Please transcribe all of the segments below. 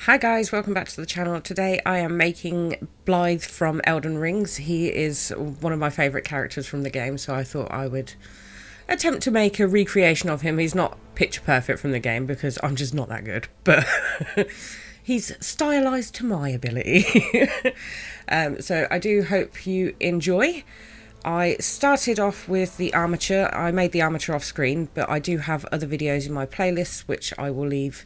Hi guys, welcome back to the channel. Today I am making Blaidd from Elden Ring. He is one of my favourite characters from the game, so I thought I would attempt to make a recreation of him. He's not picture perfect from the game because I'm just not that good, but he's stylised to my ability. So I do hope you enjoy. I started off with the armature. I made the armature off screen, but I do have other videos in my playlist which I will leave,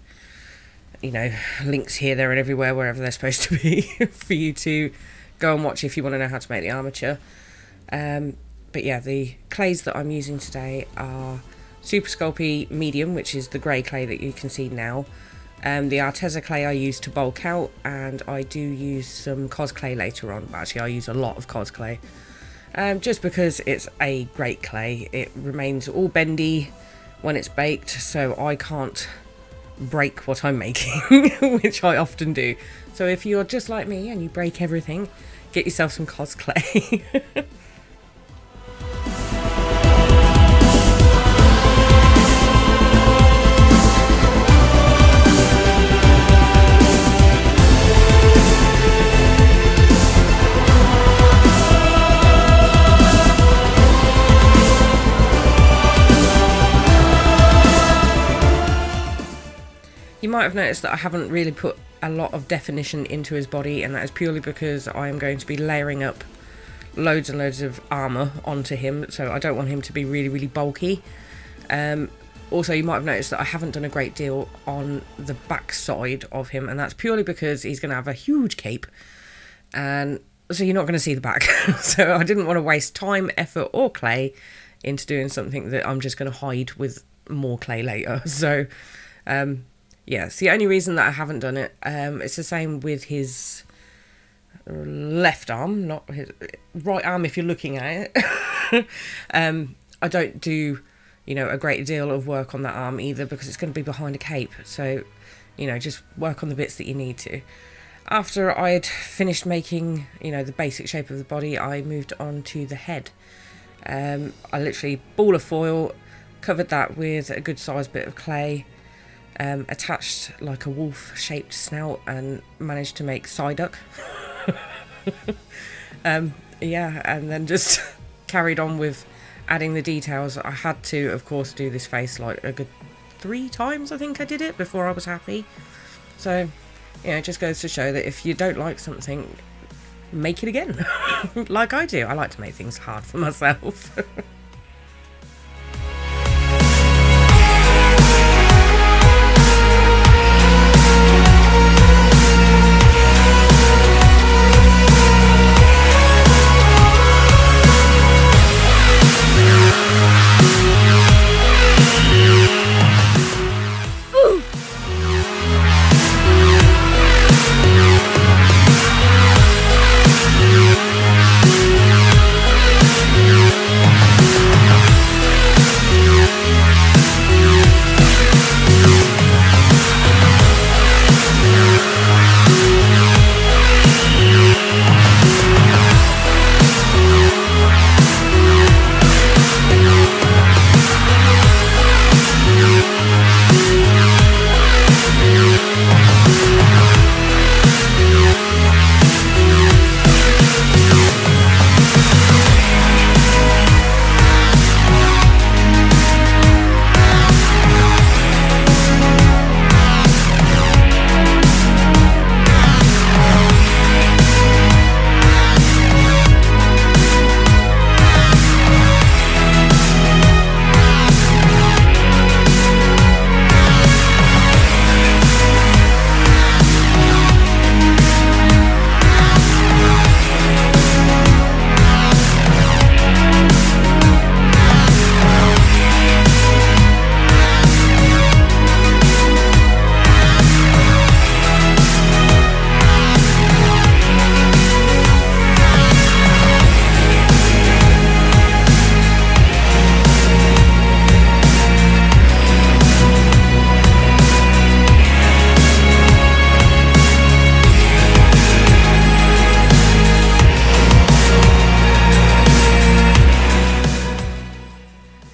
you know, links here, there and everywhere, wherever they're supposed to be for you to go and watch if you want to know how to make the armature. But yeah, the clays that I'm using today are Super Sculpey Medium, which is the grey clay that you can see now. The Arteza clay I use to bulk out, and I do use some cos clay later on. Actually, I use a lot of cos clay, just because it's a great clay. It remains all bendy when it's baked, so I can't break what I'm making, which I often do. So if you're just like me and you break everything, get yourself some cos clay. You might have noticed that I haven't really put a lot of definition into his body, and that is purely because I am going to be layering up loads and loads of armour onto him, so I don't want him to be really bulky. Also, you might have noticed that I haven't done a great deal on the back side of him, and that's purely because he's going to have a huge cape, and so you're not going to see the back. So I didn't want to waste time, effort or clay into doing something that I'm just going to hide with more clay later. So yeah, it's the only reason that I haven't done it. It's the same with his left arm, not his right arm if you're looking at it. I don't do, you know, a great deal of work on that arm either because it's going to be behind a cape. So, you know, just work on the bits that you need to. After I'd finished making, you know, the basic shape of the body, I moved on to the head. I literally ball of foil, covered that with a good sized bit of clay, attached like a wolf shaped snout, and managed to make Psyduck. Yeah, and then just carried on with adding the details. I had to, of course, do this face like a good 3 times, I think I did it, before I was happy. So, yeah, it just goes to show that if you don't like something, make it again. Like I do. I like to make things hard for myself.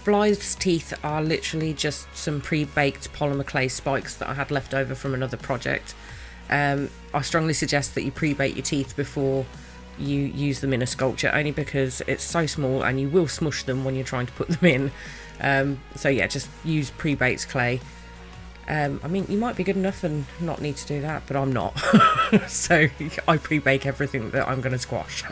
Blaidd's teeth are literally just some pre-baked polymer clay spikes that I had left over from another project. I strongly suggest that you pre-bake your teeth before you use them in a sculpture, only because it's so small and you will smush them when you're trying to put them in. So yeah, just use pre-baked clay. I mean, you might be good enough and not need to do that, but I'm not. So I pre-bake everything that I'm going to squash.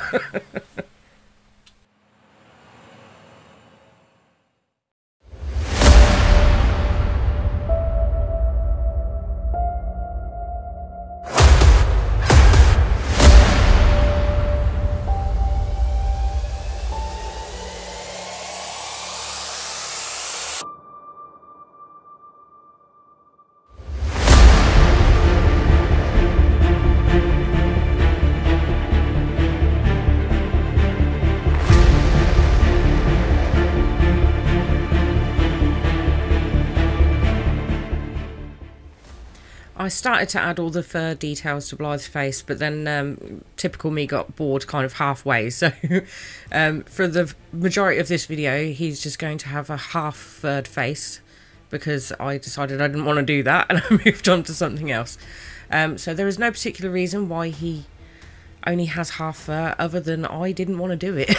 I started to add all the fur details to Blaidd's face, but then typical me got bored kind of halfway. So for the majority of this video, he's just going to have a half furred face because I decided I didn't want to do that and I moved on to something else. So there is no particular reason why he only has half fur other than I didn't want to do it.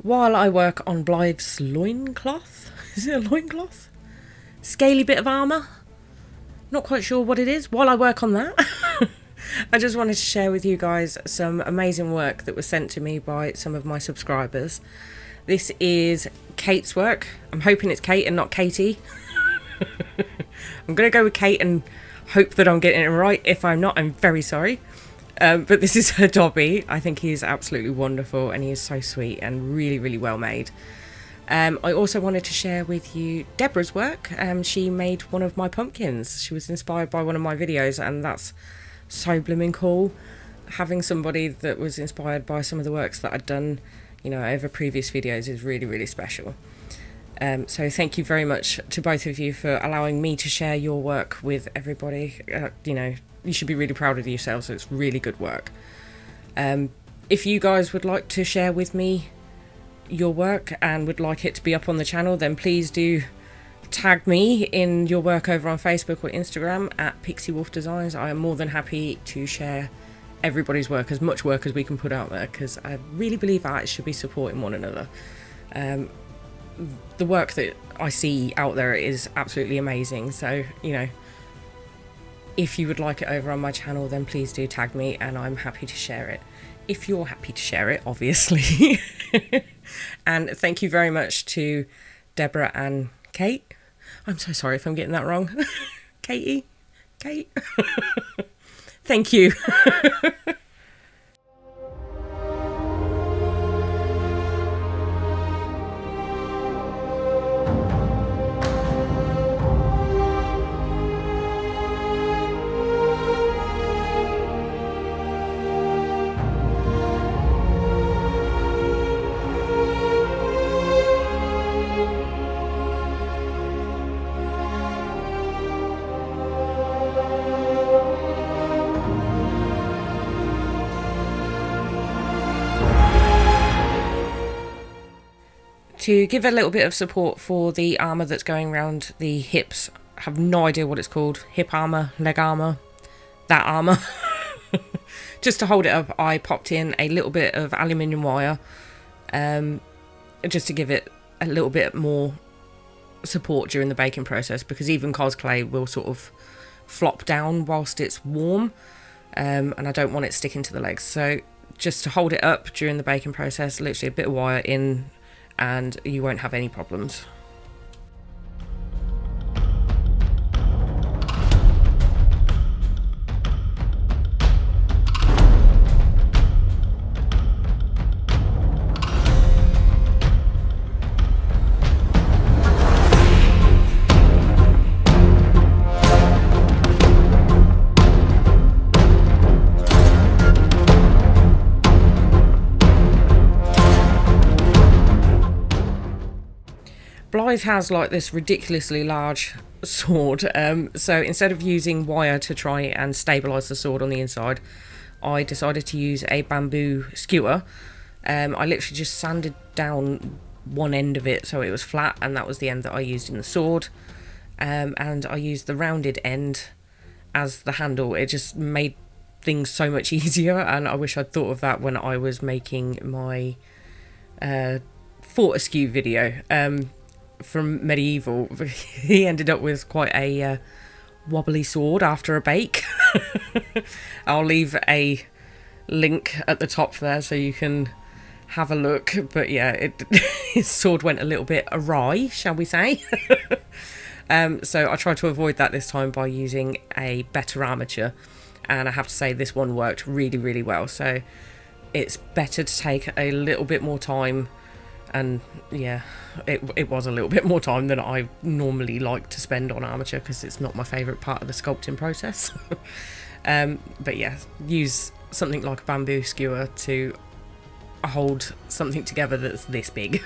While I work on Blaidd's loincloth, is it a loincloth? Scaly bit of armour? Not quite sure what it is. While I work on that, I just wanted to share with you guys some amazing work that was sent to me by some of my subscribers. This is Kate's work. I'm hoping it's Kate and not Katie. I'm going to go with Kate and hope that I'm getting it right. If I'm not, I'm very sorry. But this is her Dobby. I think he is absolutely wonderful and he is so sweet and really, really well made. I also wanted to share with you Deborah's work. She made one of my pumpkins. She was inspired by one of my videos and that's so blooming cool. Having somebody that was inspired by some of the works that I'd done, you know, over previous videos is really, really special. So thank you very much to both of you for allowing me to share your work with everybody. You know, you should be really proud of yourselves. It's really good work. If you guys would like to share with me your work and would like it to be up on the channel, then please do tag me in your work over on Facebook or Instagram at Pixie Wolf Designs. I am more than happy to share everybody's work, as much work as we can put out there, because I really believe artists should be supporting one another. The work that I see out there is absolutely amazing, so you know, if you would like it over on my channel, then please do tag me and I'm happy to share it, if you're happy to share it, obviously. And thank you very much to Deborah and Kate. I'm so sorry if I'm getting that wrong. Kate. Thank you. To give a little bit of support for the armour that's going around the hips, I have no idea what it's called, hip armour, leg armour, that armour. Just to hold it up, I popped in a little bit of aluminium wire, just to give it a little bit more support during the baking process, because even cosplay will sort of flop down whilst it's warm, and I don't want it sticking to the legs. So just to hold it up during the baking process, literally a bit of wire in, and you won't have any problems. Blaidd has like this ridiculously large sword, so instead of using wire to try and stabilise the sword on the inside, I decided to use a bamboo skewer. I literally just sanded down one end of it so it was flat, and that was the end that I used in the sword, and I used the rounded end as the handle. It just made things so much easier, and I wish I'd thought of that when I was making my Fort Askew video. From Medieval, he ended up with quite a wobbly sword after a bake. I'll leave a link at the top there so you can have a look, but yeah, his sword went a little bit awry, shall we say. So I tried to avoid that this time by using a better armature, and I have to say this one worked really well. So it's better to take a little bit more time. And yeah, it was a little bit more time than I normally like to spend on armature, because it's not my favourite part of the sculpting process. But yeah, use something like a bamboo skewer to hold something together that's this big.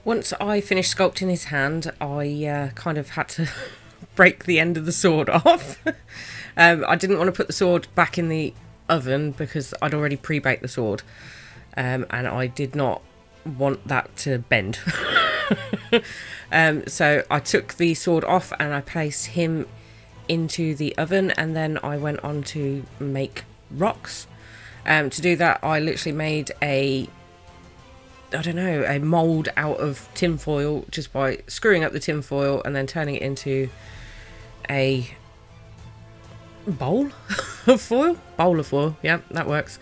Once I finished sculpting his hand, I kind of had to break the end of the sword off. I didn't want to put the sword back in the oven because I'd already pre-baked the sword, and I did not want that to bend. So I took the sword off and I placed him into the oven, and then I went on to make rocks. To do that, I literally made a mould out of tin foil just by screwing up the tin foil and then turning it into a bowl of foil. Yeah, that works.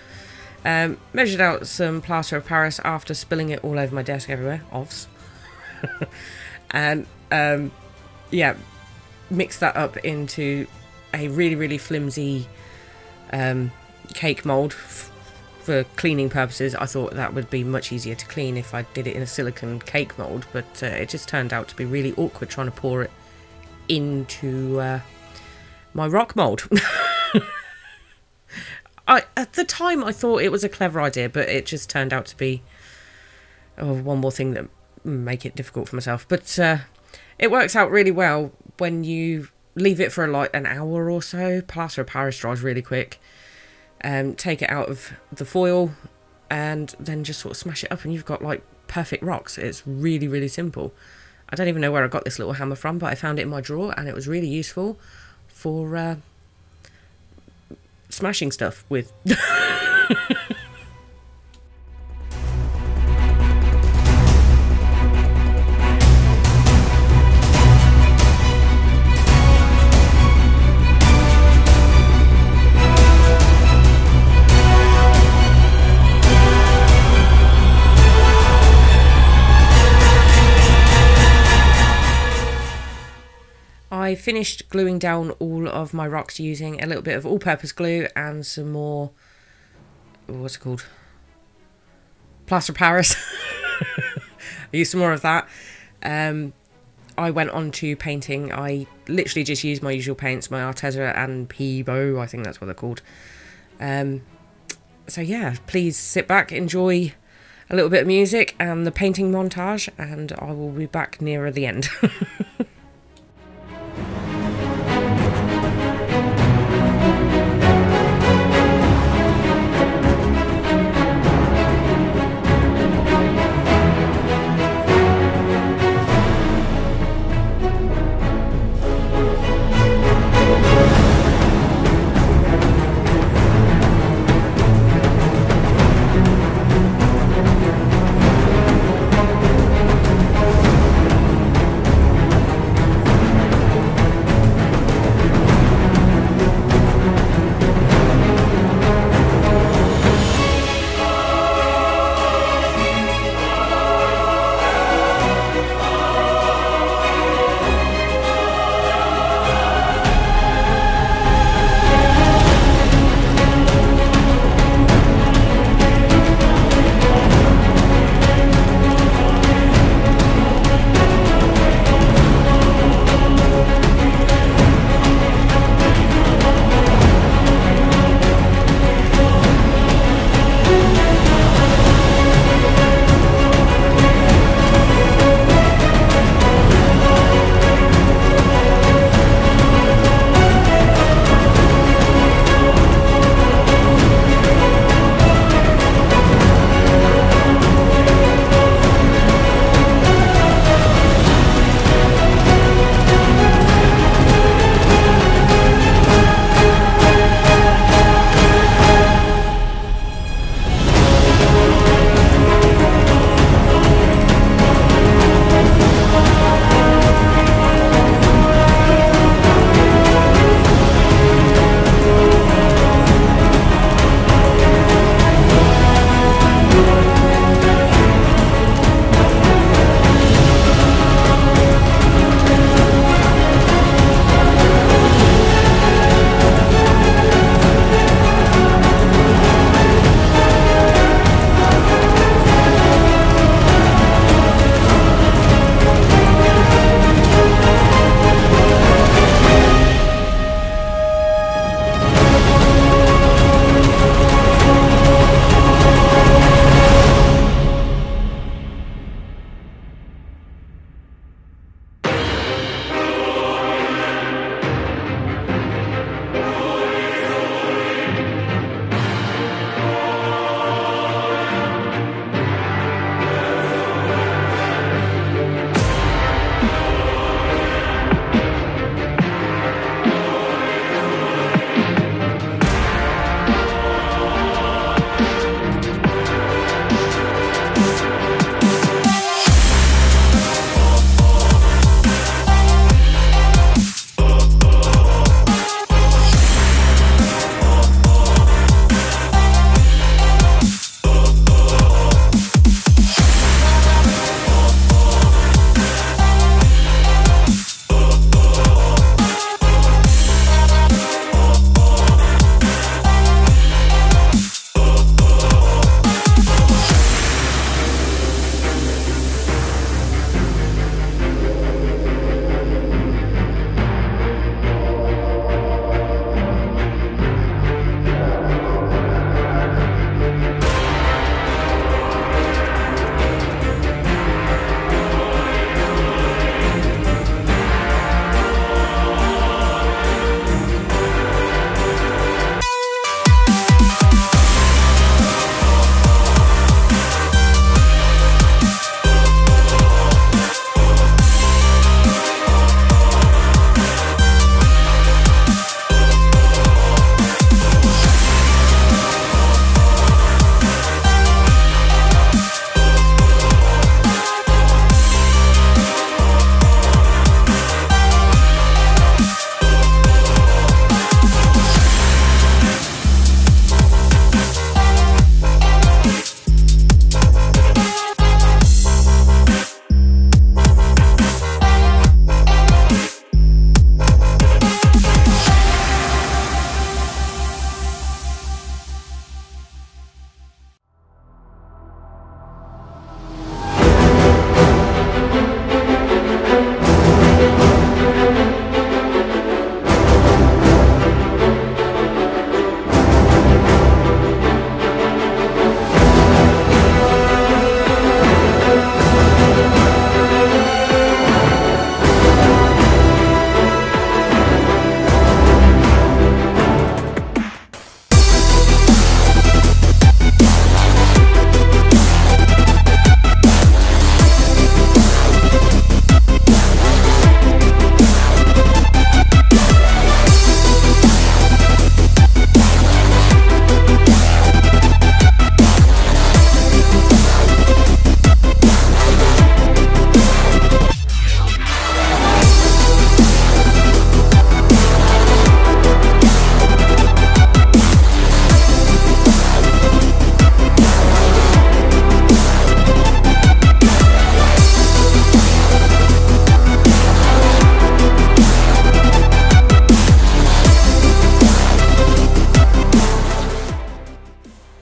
Measured out some plaster of Paris after spilling it all over my desk everywhere. Ovs. And yeah, mixed that up into a really flimsy cake mould. For cleaning purposes, I thought that would be much easier to clean if I did it in a silicone cake mould, but it just turned out to be really awkward trying to pour it into my rock mould. At the time I thought it was a clever idea, but it just turned out to be one more thing that make it difficult for myself. But it works out really well when you leave it for like an hour or so. Plaster of Paris dries really quick. Take it out of the foil and then just sort of smash it up and you've got like perfect rocks. It's really simple. I don't even know where I got this little hammer from, but I found it in my drawer and it was really useful for smashing stuff with. I finished gluing down all of my rocks using a little bit of all-purpose glue and some more, what's it called? Plaster of Paris. I used some more of that. I went on to painting. I literally just used my usual paints, my arteza and pebeo, I think that's what they're called. So yeah, please sit back, enjoy a little bit of music and the painting montage, and I will be back nearer the end.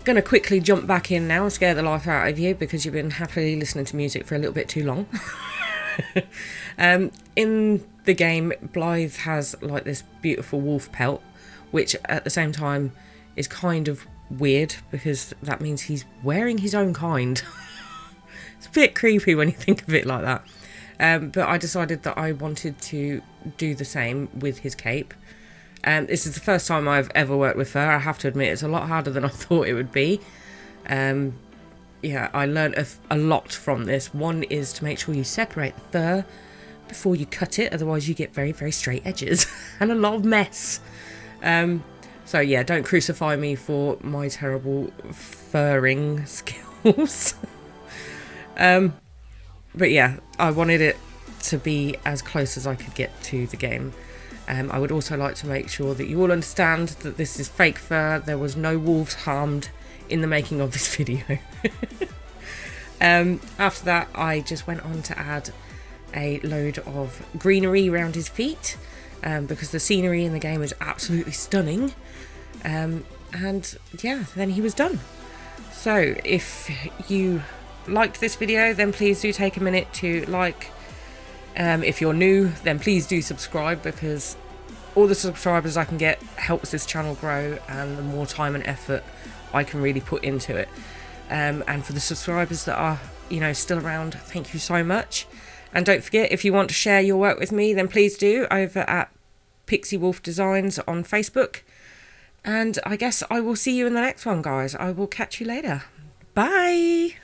going to quickly jump back in now and scare the life out of you because you've been happily listening to music for a little bit too long. In the game, Blaidd has like this beautiful wolf pelt, which at the same time is kind of weird because that means he's wearing his own kind. It's a bit creepy when you think of it like that. But I decided that I wanted to do the same with his cape. This is the first time I've ever worked with fur. I have to admit it's a lot harder than I thought it would be. Yeah, I learned a lot from this. One is to make sure you separate the fur before you cut it, otherwise you get very, very straight edges and a lot of mess. So yeah, don't crucify me for my terrible furring skills. But yeah, I wanted it to be as close as I could get to the game. I would also like to make sure that you all understand that this is fake fur. There was no wolves harmed in the making of this video. After that, I just went on to add a load of greenery around his feet because the scenery in the game is absolutely stunning. And yeah, then he was done. So if you liked this video, then please do take a minute to like. If you're new, then please do subscribe, because all the subscribers I can get helps this channel grow, and the more time and effort I can really put into it. And for the subscribers that are, you know, still around, thank you so much. And don't forget, if you want to share your work with me, then please do over at Pixie Wolf Designs on Facebook. And I guess I will see you in the next one, guys. I will catch you later. Bye!